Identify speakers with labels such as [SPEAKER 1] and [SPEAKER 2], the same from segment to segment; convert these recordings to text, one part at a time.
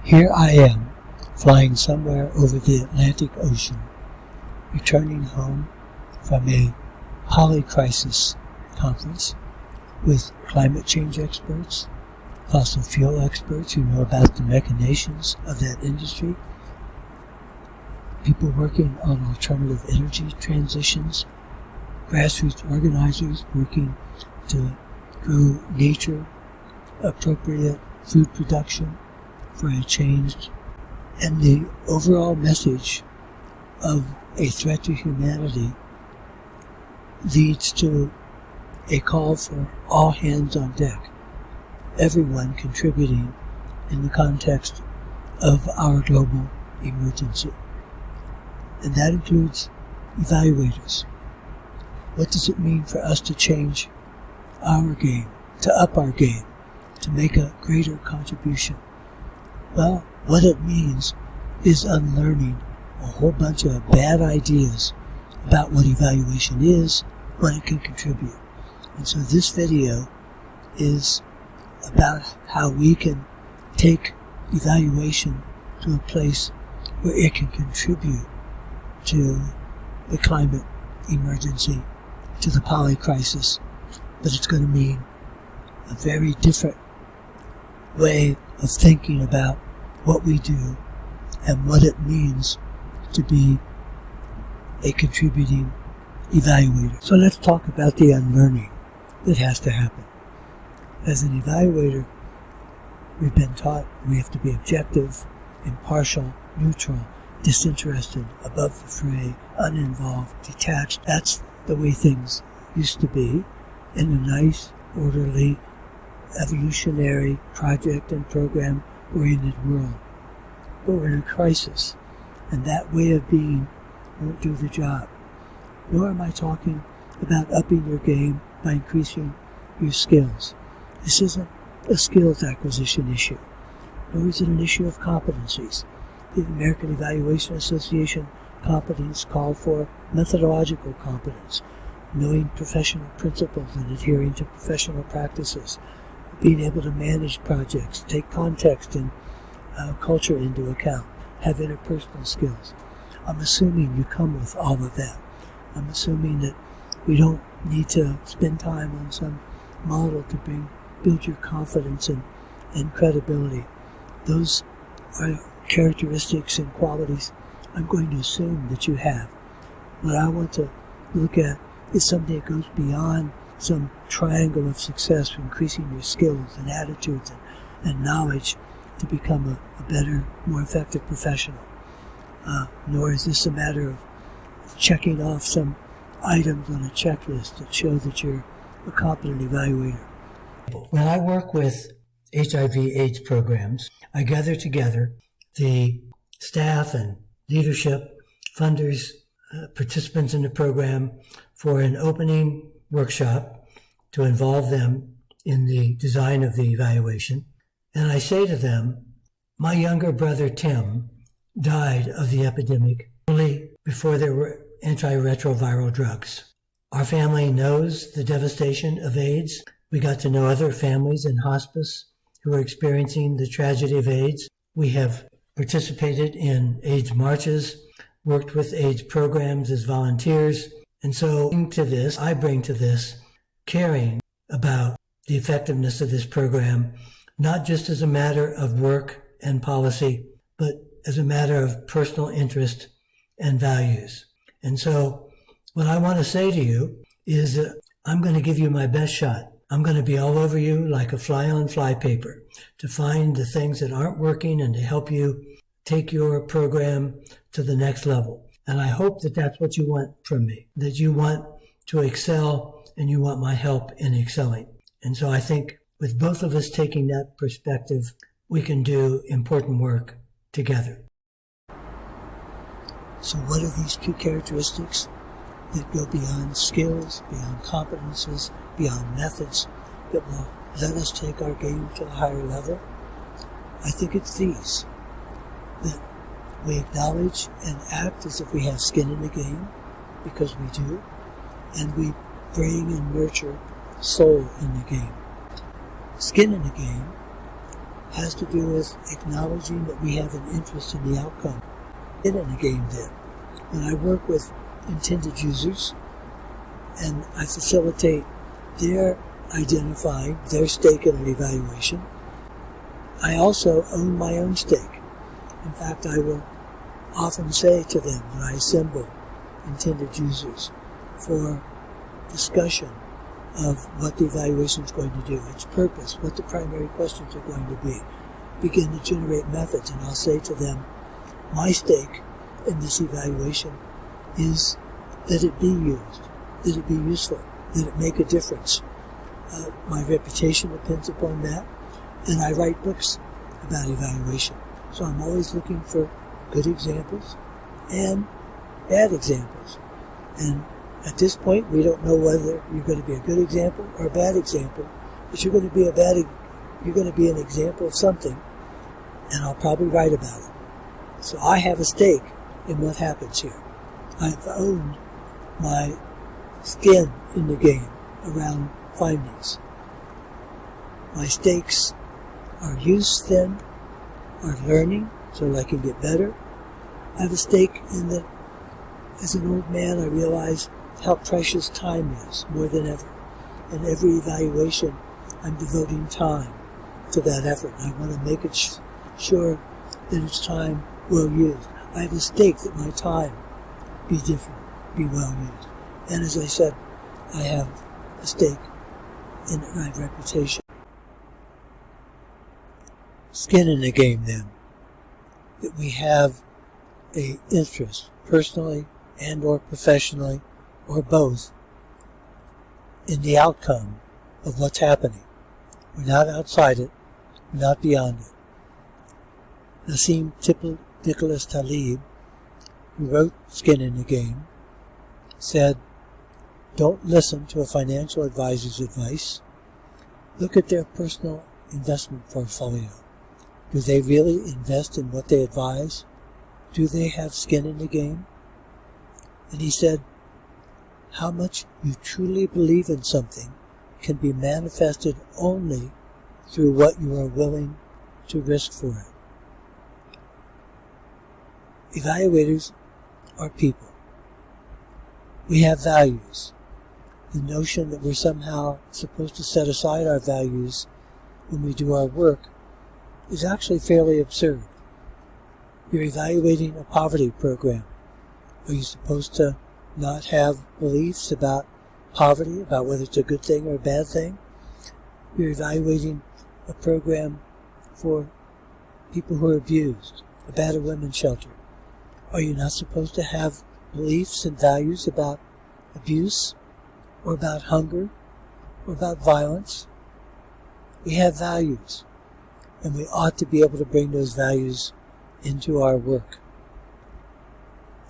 [SPEAKER 1] Here I am, flying somewhere over the Atlantic Ocean, returning home from a Polycrisis conference with climate change experts, fossil fuel experts who know about the machinations of that industry, people working on alternative energy transitions, grassroots organizers working to grow nature-appropriate food production for a change, and the overall message of a threat to humanity leads to a call for all hands on deck, everyone contributing in the context of our global emergency. And that includes evaluators. What does it mean for us to change our game, to up our game, to make a greater contribution? Well, what it means is unlearning a whole bunch of bad ideas about what evaluation is, what it can contribute. And so this video is about how we can take evaluation to a place where it can contribute to the climate emergency, to the polycrisis, but it's going to mean a very different way of thinking about what we do and what it means to be a contributing evaluator. So let's talk about the unlearning that has to happen. As an evaluator, we've been taught we have to be objective, impartial, neutral, disinterested, above the fray, uninvolved, detached. That's the way things used to be in a nice, orderly, evolutionary, project and program-oriented world. But we're in a crisis, and that way of being won't do the job. Nor am I talking about upping your game by increasing your skills. This isn't a skills acquisition issue, nor is it an issue of competencies. The American Evaluation Association competence called for methodological competence, knowing professional principles and adhering to professional practices, being able to manage projects, take context and culture into account, have interpersonal skills. I'm assuming you come with all of that. I'm assuming that we don't need to spend time on some model to build your confidence and credibility. Those are characteristics and qualities I'm going to assume that you have. What I want to look at is something that goes beyond some triangle of success for increasing your skills and attitudes and knowledge to become a better, more effective professional. Nor is this a matter of checking off some items on a checklist that show that you're a competent evaluator. When I work with HIV/AIDS programs, I gather together the staff and leadership, funders, participants in the program for an opening workshop to involve them in the design of the evaluation. And I say to them, my younger brother Tim died of the epidemic only before there were antiretroviral drugs. Our family knows the devastation of AIDS. We got to know other families in hospice who are experiencing the tragedy of AIDS. We have participated in AIDS marches, worked with AIDS programs as volunteers. And so I bring to this caring about the effectiveness of this program, not just as a matter of work and policy, but as a matter of personal interest and values. And so what I want to say to you is that I'm going to give you my best shot. I'm going to be all over you like a fly on flypaper to find the things that aren't working and to help you take your program to the next level. And I hope that that's what you want from me, that you want to excel and you want my help in excelling. And so I think with both of us taking that perspective, we can do important work together. So what are these two characteristics that go beyond skills, beyond competences, beyond methods, that will let us take our game to a higher level? I think it's these, that we acknowledge and act as if we have skin in the game, because we do, and we bring and nurture soul in the game. Skin in the game has to do with acknowledging that we have an interest in the outcome in a game then. When I work with intended users and I facilitate their identifying their stake in an evaluation, I also own my own stake. In fact, I will often say to them when I assemble intended users for discussion of what the evaluation is going to do, its purpose, what the primary questions are going to be, begin to generate methods, and I'll say to them, my stake in this evaluation is that it be used, that it be useful, that it make a difference. My reputation depends upon that, and I write books about evaluation. So I'm always looking for good examples and bad examples. And at this point, we don't know whether you're going to be a good example or a bad example, but you're going to be an example of something, and I'll probably write about it. So I have a stake in what happens here. I've owned my skin in the game around findings. My stakes are use then, are learning, so that I can get better. I have a stake in that as an old man I realize how precious time is more than ever. And every evaluation I'm devoting time to that effort. I want to make it sure that it's time well used. I have a stake that my time be different, be well used. And as I said, I have a stake in my reputation. Skin in the game then, that we have an interest, personally and or professionally, or both, in the outcome of what's happening. We're not outside it, we're not beyond it. Nassim Nicholas Taleb, who wrote Skin in the Game, said, don't listen to a financial advisor's advice. Look at their personal investment portfolio. Do they really invest in what they advise? Do they have skin in the game? And he said, how much you truly believe in something can be manifested only through what you are willing to risk for it. Evaluators are people. We have values. The notion that we're somehow supposed to set aside our values when we do our work is actually fairly absurd. You're evaluating a poverty program. Are you supposed to not have beliefs about poverty, about whether it's a good thing or a bad thing? You're evaluating a program for people who are abused, a battered women's shelter. Are you not supposed to have beliefs and values about abuse, or about hunger, or about violence? We have values, and we ought to be able to bring those values into our work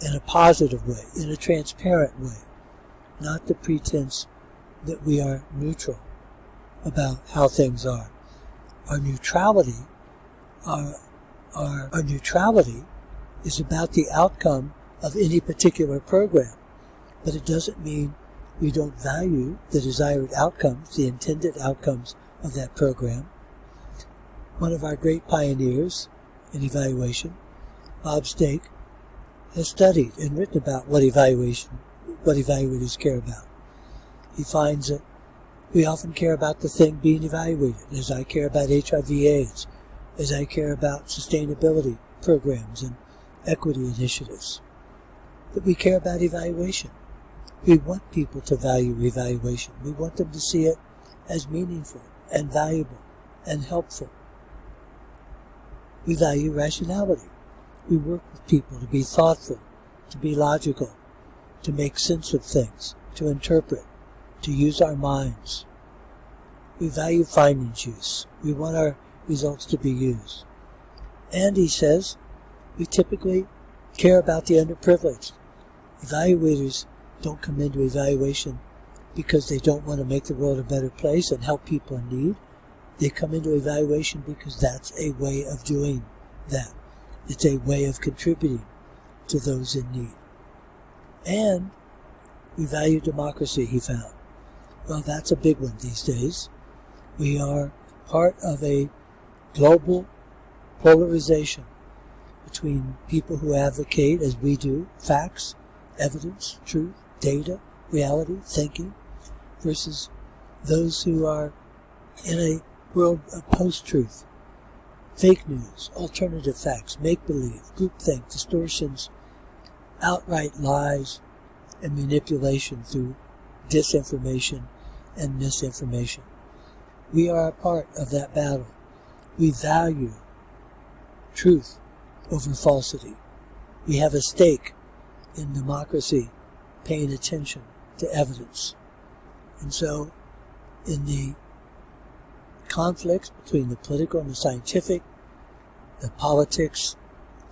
[SPEAKER 1] in a positive way, in a transparent way, not the pretense that we are neutral about how things are. Our neutrality is about the outcome of any particular program, but it doesn't mean we don't value the desired outcomes, the intended outcomes of that program. One of our great pioneers in evaluation, Bob Stake, has studied and written about what evaluators care about. He finds that we often care about the thing being evaluated, as I care about HIV/AIDS, as I care about sustainability programs and equity initiatives, that we care about evaluation. We want people to value evaluation. We want them to see it as meaningful and valuable and helpful. We value rationality. We work with people to be thoughtful, to be logical, to make sense of things, to interpret, to use our minds. We value findings use. We want our results to be used. And he says, we typically care about the underprivileged. Evaluators don't come into evaluation because they don't want to make the world a better place and help people in need. They come into evaluation because that's a way of doing that. It's a way of contributing to those in need. And we value democracy, he found. Well, that's a big one these days. We are part of a global polarization between people who advocate, as we do, facts, evidence, truth, data, reality, thinking, versus those who are in a world of post-truth, fake news, alternative facts, make-believe, groupthink, distortions, outright lies, and manipulation through disinformation and misinformation. We are a part of that battle. We value truth over falsity. We have a stake in democracy, paying attention to evidence. And so, in the conflicts between the political and the scientific, the politics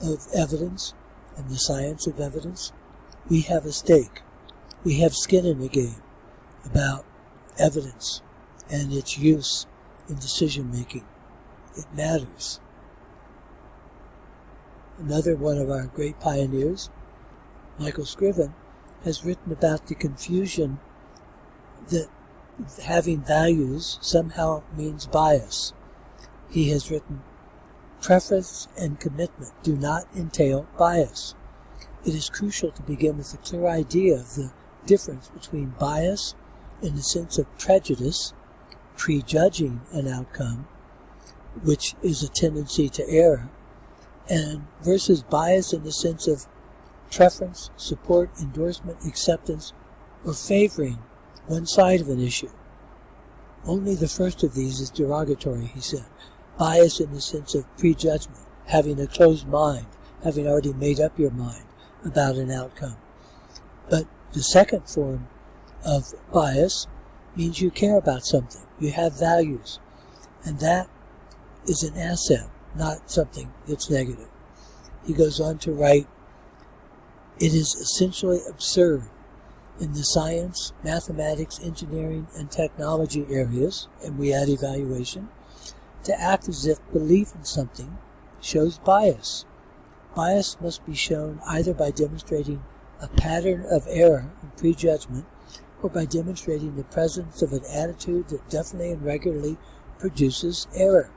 [SPEAKER 1] of evidence and the science of evidence, we have a stake. We have skin in the game about evidence and its use in decision making. It matters. Another one of our great pioneers, Michael Scriven, has written about the confusion that having values somehow means bias. He has written, preference and commitment do not entail bias. It is crucial to begin with a clear idea of the difference between bias in the sense of prejudice, prejudging an outcome, which is a tendency to error, and versus bias in the sense of preference, support, endorsement, acceptance, or favoring one side of an issue. Only the first of these is derogatory, he said. Bias in the sense of prejudgment, having a closed mind, having already made up your mind about an outcome. But the second form of bias means you care about something, you have values, and that is an asset, not something that's negative. He goes on to write, it is essentially absurd in the science, mathematics, engineering, and technology areas, and we add evaluation, to act as if belief in something shows bias. Bias must be shown either by demonstrating a pattern of error and prejudgment, or by demonstrating the presence of an attitude that definitely and regularly produces error.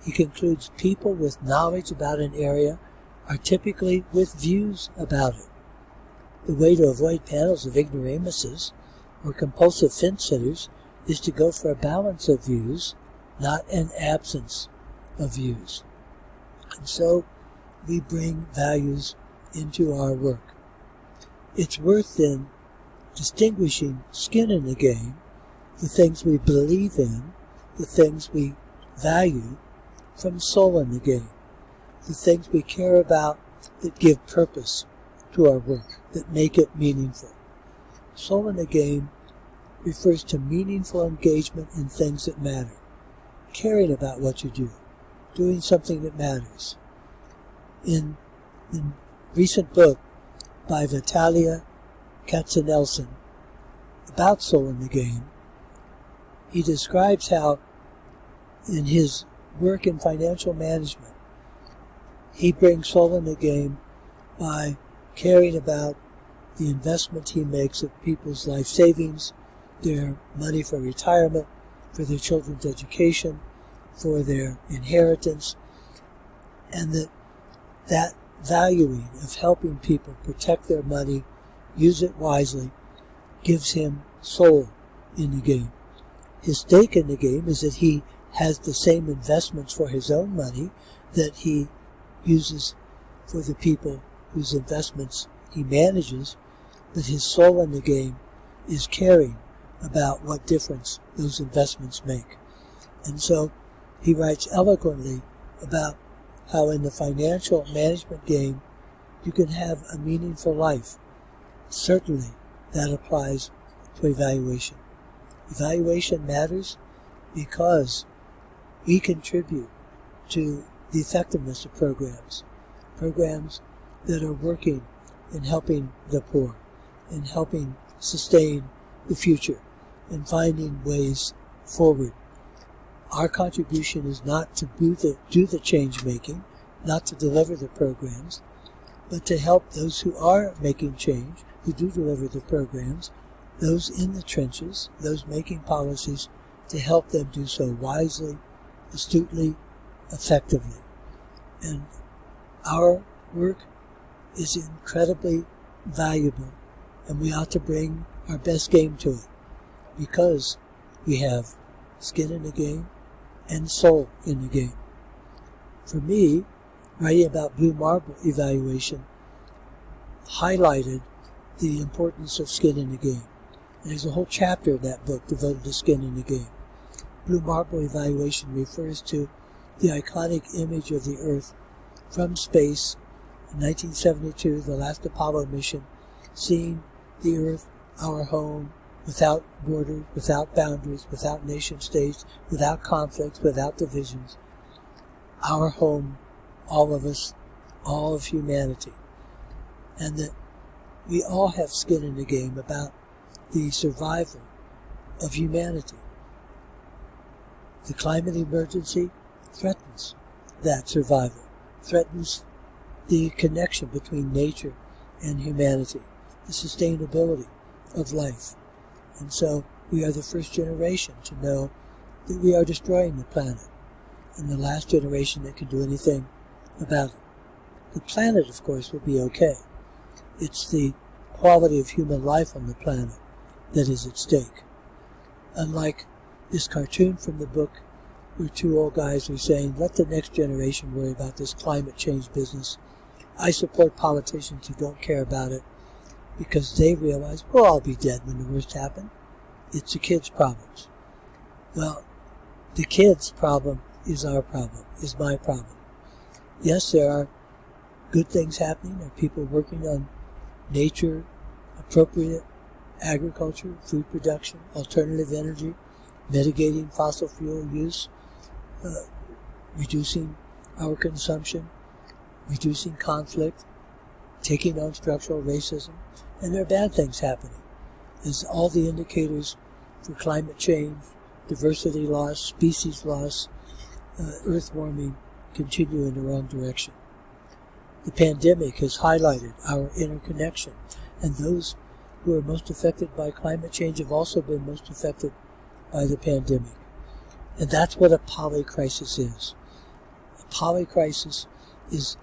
[SPEAKER 1] He concludes people with knowledge about an area are typically with views about it. The way to avoid panels of ignoramuses or compulsive fence-sitters is to go for a balance of views, not an absence of views. And so we bring values into our work. It's worth then distinguishing skin in the game, the things we believe in, the things we value, from soul in the game, the things we care about that give purpose to our work, that make it meaningful. Soul in the game refers to meaningful engagement in things that matter, caring about what you do, doing something that matters. In a recent book by Vitalia Katzenelson about soul in the game, he describes how in his work in financial management, he brings soul in the game by caring about the investment he makes of people's life savings, their money for retirement, for their children's education, for their inheritance, and that valuing of helping people protect their money, use it wisely, gives him soul in the game. His stake in the game is that he has the same investments for his own money that he uses for the people whose investments he manages, but his soul in the game is caring about what difference those investments make. And so he writes eloquently about how in the financial management game you can have a meaningful life. Certainly that applies to evaluation. Evaluation matters because we contribute to the effectiveness of programs that are working in helping the poor, in helping sustain the future, and finding ways forward. Our contribution is not to do the change making, not to deliver the programs, but to help those who are making change, who do deliver the programs, those in the trenches, those making policies, to help them do so wisely astutely, effectively. And our work is incredibly valuable, and we ought to bring our best game to it, because we have skin in the game and soul in the game. For me, writing about blue marble evaluation highlighted the importance of skin in the game. And there's a whole chapter in that book devoted to skin in the game. Blue marble evaluation refers to the iconic image of the Earth from space in 1972, the last Apollo mission, seeing the Earth, our home, without borders, without boundaries, without nation states, without conflicts, without divisions. Our home, all of us, all of humanity. And that we all have skin in the game about the survival of humanity. The climate emergency threatens that survival, threatens the connection between nature and humanity, the sustainability of life. And so we are the first generation to know that we are destroying the planet, and the last generation that can do anything about it. The planet, of course, will be okay. It's the quality of human life on the planet that is at stake. Unlike this cartoon from the book where two old guys are saying, let the next generation worry about this climate change business. I support politicians who don't care about it because they realize we'll all be dead when the worst happens. It's the kids' problems. Well, the kids' problem is our problem, is my problem. Yes, there are good things happening. There are people working on nature, appropriate agriculture, food production, alternative energy, mitigating fossil fuel use, reducing our consumption, reducing conflict, taking on structural racism. And there are bad things happening, as all the indicators for climate change, diversity loss, species loss, earth warming continue in the wrong direction. The pandemic has highlighted our interconnection, and those who are most affected by climate change have also been most affected by the pandemic. And that's what a polycrisis is. A polycrisis is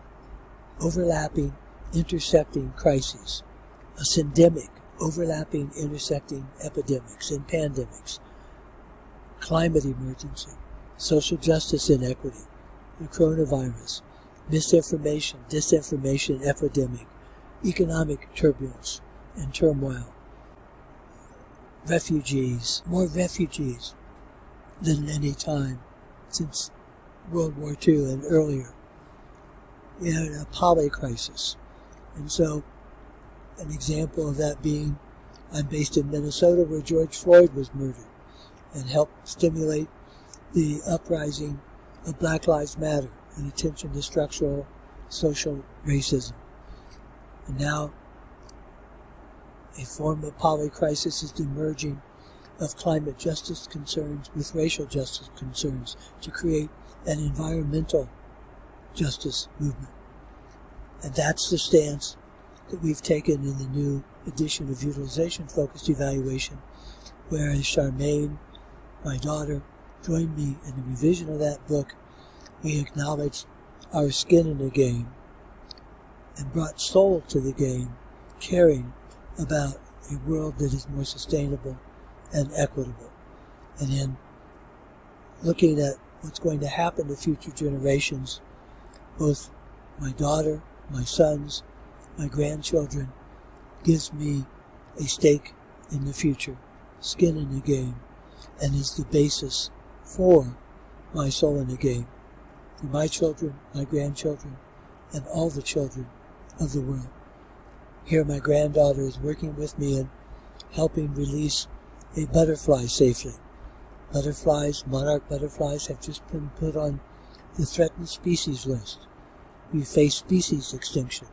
[SPEAKER 1] overlapping, intersecting crises. A syndemic, overlapping, intersecting epidemics and pandemics. Climate emergency, social justice inequity, the coronavirus, misinformation, disinformation epidemic, economic turbulence and turmoil, refugees, more refugees than any time since World War II and earlier. We had a polycrisis. And so, an example of that being, I'm based in Minnesota where George Floyd was murdered and helped stimulate the uprising of Black Lives Matter and attention to structural social racism. And now, a form of polycrisis is the merging of climate justice concerns with racial justice concerns to create an environmental justice movement. And that's the stance that we've taken in the new edition of Utilization-Focused Evaluation, whereas Charmaine, my daughter, joined me in the revision of that book. We acknowledged our skin in the game and brought soul to the game, caring about a world that is more sustainable and equitable. And in looking at what's going to happen to future generations, both my daughter, my sons, my grandchildren, gives me a stake in the future, skin in the game, and is the basis for my soul in the game, for my children, my grandchildren, and all the children of the world. Here my granddaughter is working with me in helping release a butterfly safely. Butterflies, monarch butterflies, have just been put on the threatened species list. We face species extinction.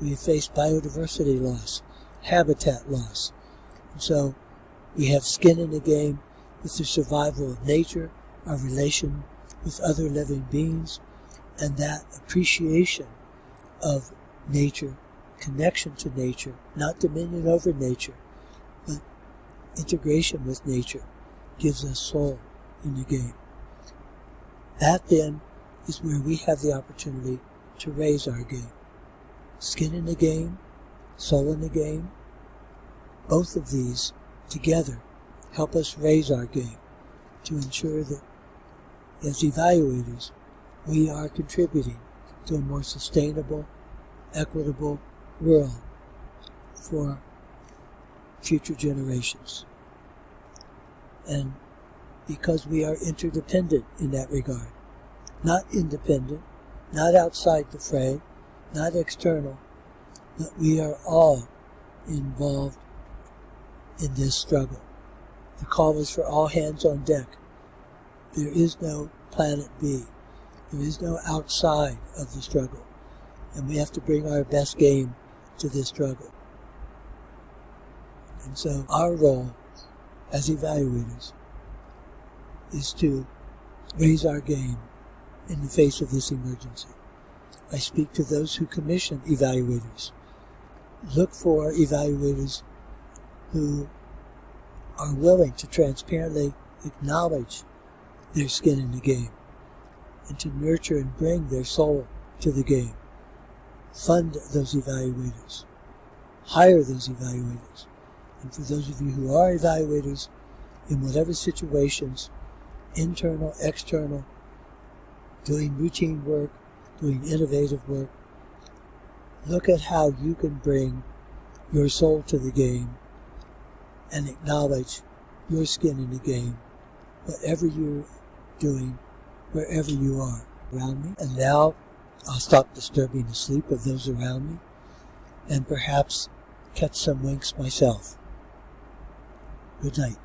[SPEAKER 1] We face biodiversity loss, habitat loss. And so we have skin in the game with the survival of nature, our relation with other living beings, and that appreciation of nature, connection to nature, not dominion over nature, but integration with nature, gives us soul in the game. That then is where we have the opportunity to raise our game. Skin in the game, soul in the game, both of these together help us raise our game to ensure that as evaluators, we are contributing to a more sustainable, equitable world for future generations. And because we are interdependent in that regard, not independent, not outside the fray, not external, but we are all involved in this struggle. The call is for all hands on deck. There is no planet B. There is no outside of the struggle. And we have to bring our best game to this struggle. And so our role as evaluators is to raise our game in the face of this emergency. I speak to those who commission evaluators. Look for evaluators who are willing to transparently acknowledge their skin in the game and to nurture and bring their soul to the game. Fund those evaluators. Hire those evaluators. And for those of you who are evaluators, in whatever situations, internal, external, doing routine work, doing innovative work, look at how you can bring your soul to the game and acknowledge your skin in the game, whatever you're doing, wherever you are around me. And now I'll stop disturbing the sleep of those around me and perhaps catch some winks myself. Good night.